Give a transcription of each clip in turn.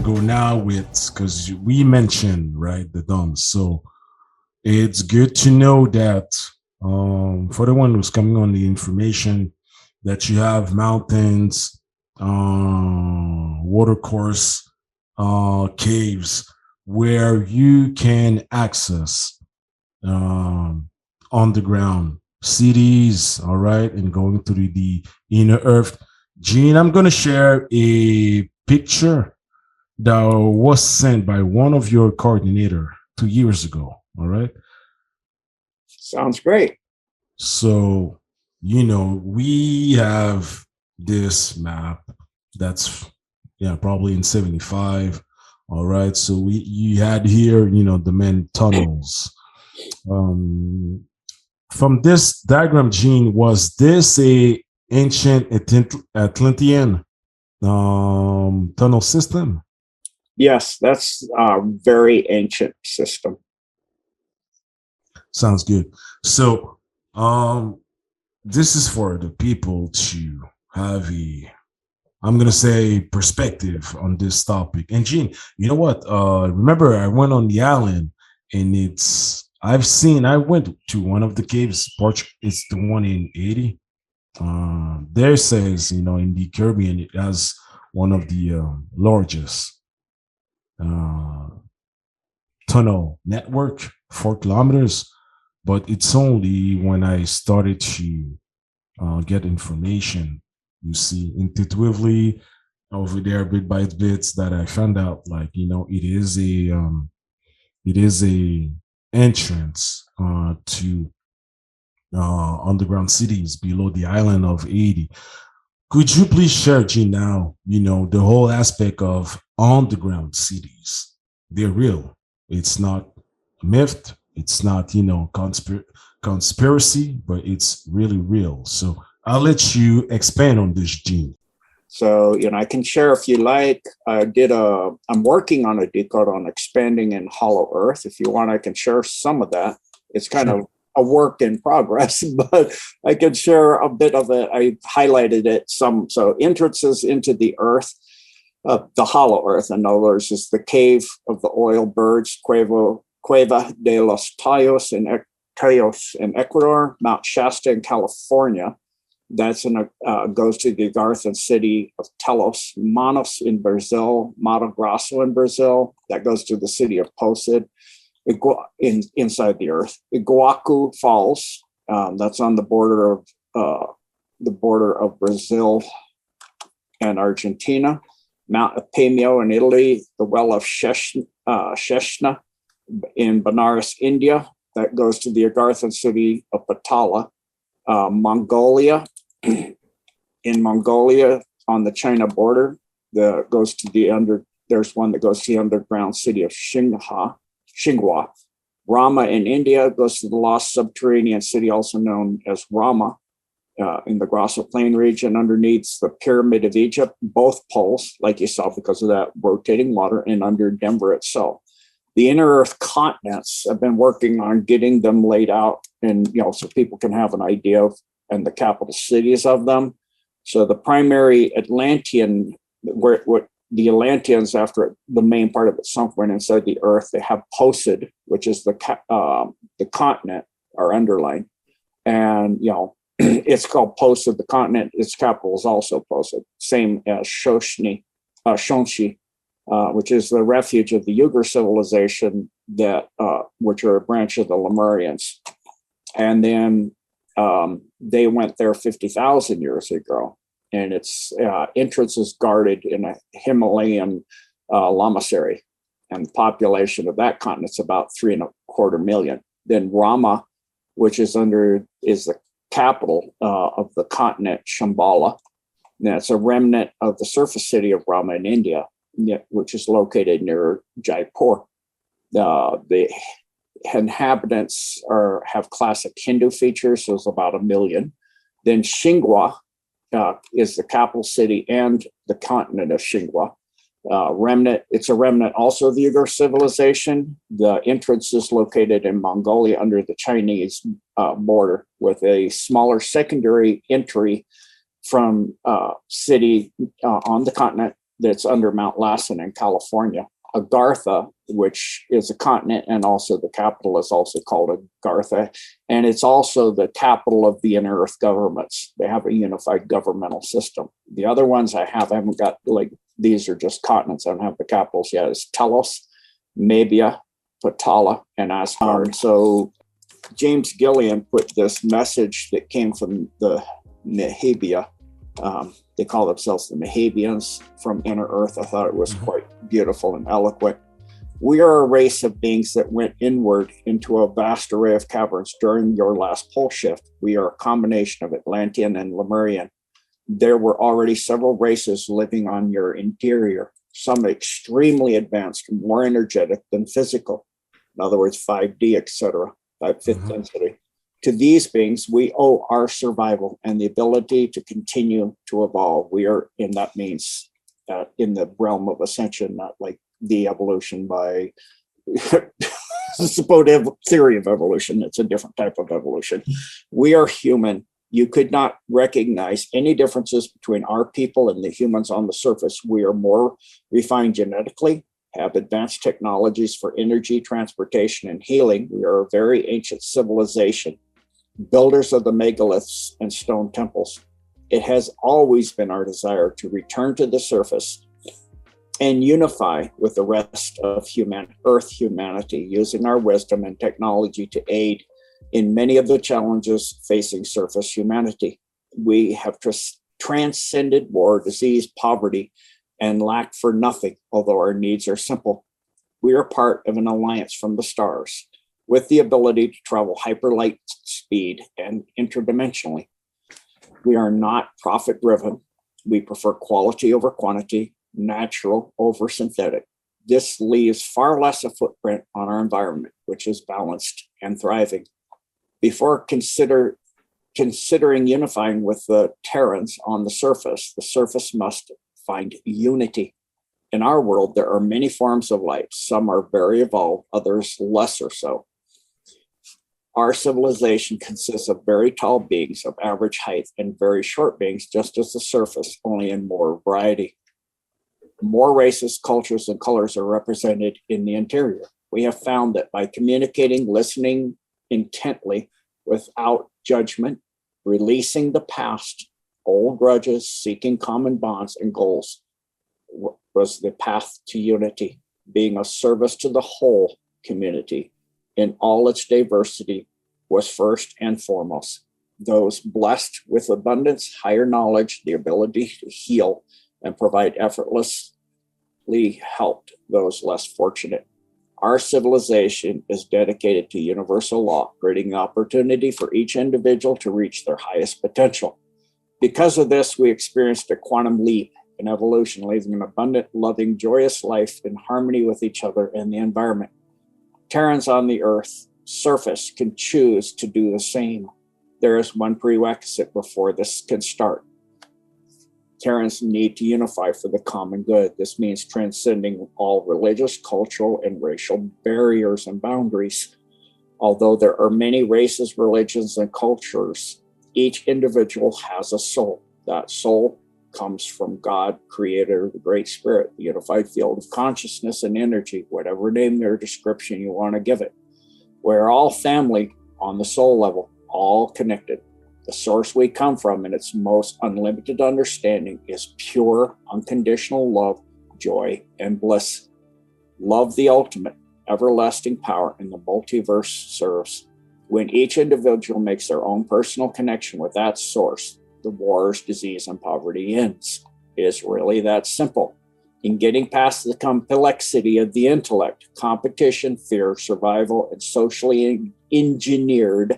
go now with, because we mentioned, right, the domes. So it's good to know that for the one who's coming on the information that you have mountains, watercourse, caves where you can access underground cities, all right, and going through the inner earth. Gene, I'm going to share a picture that was sent by one of your coordinator 2 years ago, all right? Sounds great. So, we have this map that's, probably in 75, all right? So you had here, the main tunnels. From this diagram, Gene, was this a ancient Atlantean tunnel system? Yes, that's a very ancient system. Sounds good. So this is for the people to have I'm going to say, perspective on this topic. And Gene, you know what? Remember, I went on the island, and I went to one of the caves. It's the one in Haiti. There says, in the Caribbean, it has one of the largest tunnel network, 4 kilometers. But it's only when I started to get information, you see, intuitively over there, bit by bits, that I found out, like, it is a entrance to underground cities below the island of Haiti. Could you please share, Gene, now, the whole aspect of underground cities? They're real. It's not a myth. It's not, conspiracy, but it's really real. So I'll let you expand on this, Gene. So, I can share if you like. I'm working on a decode on expanding in Hollow Earth. If you want, I can share some of that. It's kind of a work in progress, but I can share a bit of it. I highlighted it some. So entrances into the earth, the Hollow Earth, in other words, is the cave of the oil birds, Cueva de los Tayos in Ecuador, Mount Shasta in California. That's goes to the Agarthan city of Telos, Manos in Brazil, Mato Grosso in Brazil. That goes to the city of Posid, inside the earth. Iguacu Falls, that's on the border of Brazil and Argentina. Mount Apamio in Italy, the well of Sheshna in Benares, India. That goes to the Agarthan city of Patala. Mongolia, in Mongolia on the China border, there's one that goes to the underground city of Xinhua. Rama in India goes to the lost subterranean city, also known as Rama, in the Grasso Plain region, underneath the Pyramid of Egypt, both poles, like you saw, because of that rotating water, and under Denver itself. The inner earth continents, I've been working on getting them laid out, and so people can have an idea of, and the capital cities of them. So the primary Atlantean, where the Atlanteans, after the main part of it sunk, went inside the earth, they have Posid, which is the continent, or underline, and it's called Posid, the continent. Its capital is also Posid, same as Shonshi, which is the refuge of the Uyghur civilization, which are a branch of the Lemurians. And then they went there 50,000 years ago, and its entrance is guarded in a Himalayan lamasery, and the population of that continent is about 3.25 million. Then Rama, which is the capital of the continent, Shambhala. That's a remnant of the surface city of Rama in India, which is located near Jaipur. The inhabitants have classic Hindu features, so it's about 1 million. Then Xinhua is the capital city and the continent of Xinhua. It's a remnant also of the Uyghur civilization. The entrance is located in Mongolia under the Chinese border, with a smaller secondary entry from city on the continent that's under Mount Lassen in California. Agartha, which is a continent, and also the capital is also called Agartha. And it's also the capital of the inner Earth governments. They have a unified governmental system. The other ones I haven't got, like, these are just continents. I don't have the capitals yet. It's Telos, Mabia, Patala, and Ashar. So James Gillian put this message that came from the Mehabia. They call themselves the Mehabians from Inner Earth. I thought it was quite beautiful and eloquent. We are a race of beings that went inward into a vast array of caverns during your last pole shift. We are a combination of Atlantean and Lemurian. There were already several races living on your interior, some extremely advanced, more energetic than physical. In other words, 5D, etc., 5th density. To these beings, we owe our survival and the ability to continue to evolve. We are, and that means in the realm of ascension, not like de-evolution by the supposed theory of evolution. It's a different type of evolution. We are human. You could not recognize any differences between our people and the humans on the surface. We are more refined genetically, have advanced technologies for energy, transportation, and healing. We are a very ancient civilization, builders of the megaliths and stone temples. It has always been our desire to return to the surface and unify with the rest of Earth humanity, using our wisdom and technology to aid in many of the challenges facing surface humanity. We have transcended war, disease, poverty, and lack for nothing, although our needs are simple. We are part of an alliance from the stars, with the ability to travel hyperlight speed and interdimensionally. We are not profit-driven. We prefer quality over quantity, natural over synthetic. This leaves far less a footprint on our environment, which is balanced and thriving. Before considering unifying with the Terrans on the surface must find unity. In our world, there are many forms of life. Some are very evolved, others lesser so. Our civilization consists of very tall beings of average height and very short beings, just as the surface, only in more variety. More races, cultures, and colors are represented in the interior. We have found that by communicating, listening intently, without judgment, releasing the past, old grudges, seeking common bonds and goals, was the path to unity, being of service to the whole community in all its diversity was first and foremost. Those blessed with abundance, higher knowledge, the ability to heal and provide effortlessly helped those less fortunate. Our civilization is dedicated to universal law, creating the opportunity for each individual to reach their highest potential. Because of this, we experienced a quantum leap in evolution, leading an abundant, loving, joyous life in harmony with each other and the environment. Terrans on the Earth surface can choose to do the same. There is one prerequisite before this can start. Terrans need to unify for the common good. This means transcending all religious, cultural, and racial barriers and boundaries. Although there are many races, religions, and cultures, each individual has a soul. That soul comes from God, Creator, the Great Spirit, the unified field of consciousness and energy, whatever name or description you want to give it. We're all family on the soul level, all connected. The source we come from in its most unlimited understanding is pure, unconditional love, joy, and bliss. Love, the ultimate, everlasting power in the multiverse serves. When each individual makes their own personal connection with that source, the wars, disease, and poverty ends. It is really that simple. In getting past the complexity of the intellect, competition, fear, survival, and socially engineered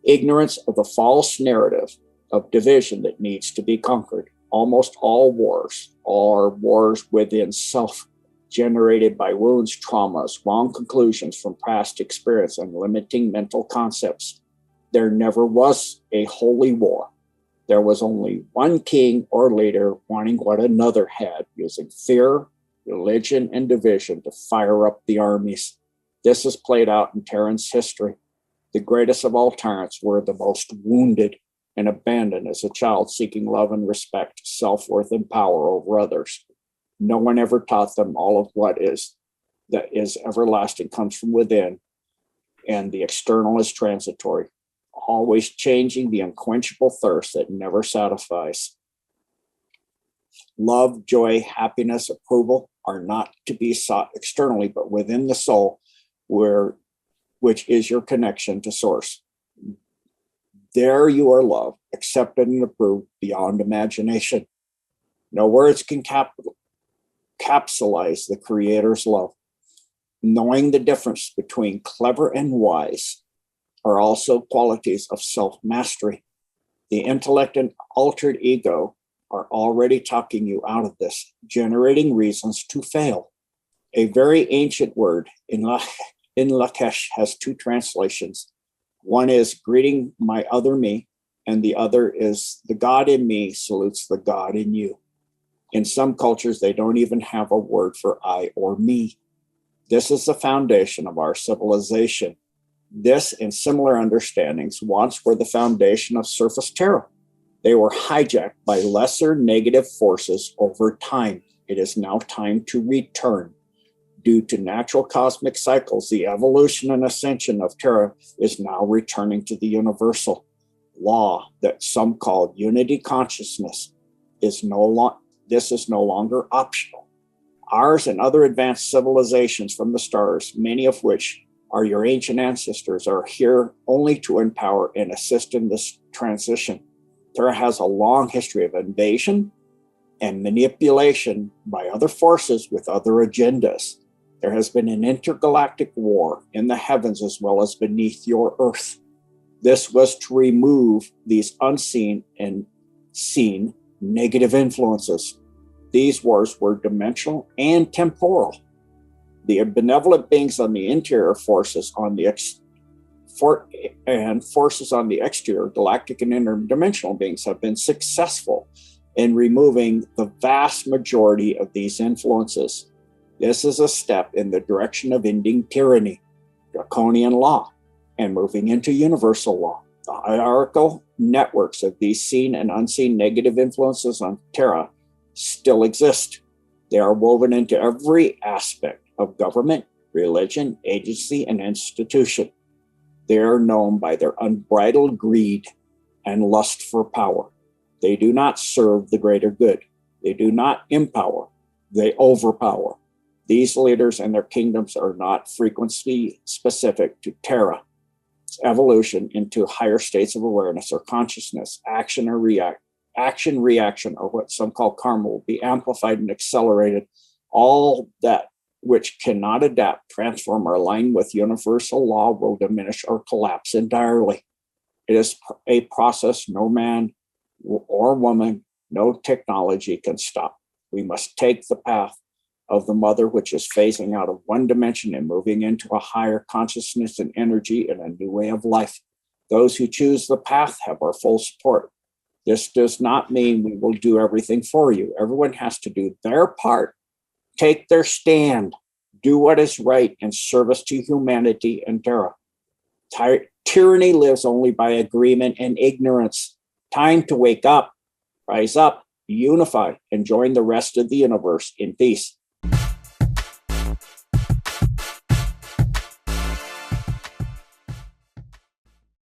ignorance of the false narrative of division that needs to be conquered. Almost all wars are wars within self, generated by wounds, traumas, wrong conclusions from past experience, and limiting mental concepts. There never was a holy war. There was only one king or leader wanting what another had, using fear, religion, and division to fire up the armies. This is played out in Terran's history. The greatest of all tyrants were the most wounded and abandoned as a child, seeking love and respect, self-worth, and power over others. No one ever taught them all of what is that is everlasting comes from within, and the external is transitory, always changing, the unquenchable thirst that never satisfies. Love, joy, happiness, approval are not to be sought externally, but within the soul, which is your connection to source. There you are loved, accepted, and approved beyond imagination. No words can capsulize the Creator's love. Knowing the difference between clever and wise are also qualities of self-mastery. The intellect and altered ego are already talking you out of this, generating reasons to fail. A very ancient word in Lakesh has two translations. One is greeting my other me, and the other is the God in me salutes the God in you. In some cultures, they don't even have a word for I or me. This is the foundation of our civilization. This and similar understandings once were the foundation of surface terror. They were hijacked by lesser negative forces over time. It is now time to return. Due to natural cosmic cycles, the evolution and ascension of Terra is now returning to the universal law that some call unity consciousness. This is no longer optional. Ours and other advanced civilizations from the stars, many of which are your ancient ancestors, are here only to empower and assist in this transition. Terra has a long history of invasion and manipulation by other forces with other agendas. There has been an intergalactic war in the heavens as well as beneath your earth. This was to remove these unseen and seen negative influences. These wars were dimensional and temporal. The benevolent beings on the interior, forces on the forces on the exterior, galactic and interdimensional beings, have been successful in removing the vast majority of these influences. This is a step in the direction of ending tyranny, draconian law, and moving into universal law. The hierarchical networks of these seen and unseen negative influences on Terra still exist. They are woven into every aspect of government, religion, agency, and institution. They are known by their unbridled greed and lust for power. They do not serve the greater good. They do not empower. They overpower. These leaders and their kingdoms are not frequency specific to Terra's evolution into higher states of awareness or consciousness. Action, reaction, or what some call karma, will be amplified and accelerated. All that which cannot adapt, transform, or align with universal law will diminish or collapse entirely. It is a process no man or woman, no technology can stop. We must take the path of the mother, which is phasing out of one dimension and moving into a higher consciousness and energy and a new way of life. Those who choose the path have our full support. This does not mean we will do everything for you. Everyone has to do their part, take their stand, do what is right in service to humanity and Terra. Tyranny lives only by agreement and ignorance. Time to wake up, rise up, unify, and join the rest of the universe in peace.